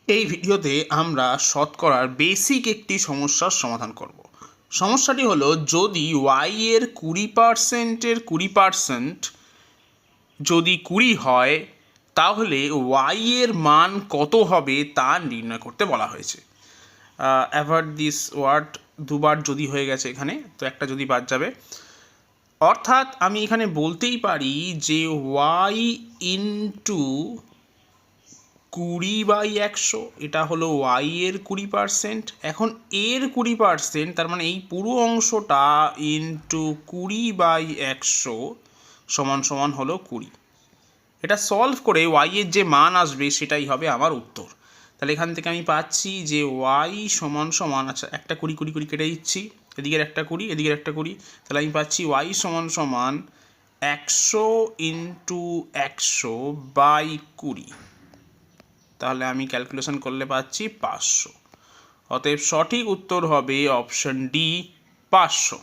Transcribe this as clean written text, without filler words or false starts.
এই ভিডিওতে আমরা শতকরার বেসিক একটি সমস্যার সমাধান করব। সমস্যাটি হলো, যদি y এর 20%-এর 20% যদি 20 হয়, তাহলে y এর মান কত হবে তা নির্ণয় করতে বলা হয়েছে। অ্যাভয়েড দিস ওয়ার্ড, দুবার যদি হয়ে গেছে এখানে, তো একটা যদি বাদ যাবে। অর্থাৎ আমি এখানে বলতেই পারি যে y ইন্টু 20/100, এটা হলো y এর 20%। এখন এর 20%, তার মানে এই পুরো অংশটা ইন্টু 20/100 সমান সমান হলো 20। এটা সলভ করে y এর যে মান আসবে সেটাই হবে আমার উত্তর। তাহলে এখান থেকে আমি পাচ্ছি যে y সমান সমান, আচ্ছা একটা 20 20 20 কেটে দিচ্ছি, এদিকের একটা 20 এদিকের একটা 20, তাহলে আমি পাচ্ছি y সমান সমান 100 ইন্টু 100/20। তাহলে আমি ক্যালকুলেশন করলে পাচ্ছি 500। অতএব সঠিক উত্তর হবে অপশন ডি, 500।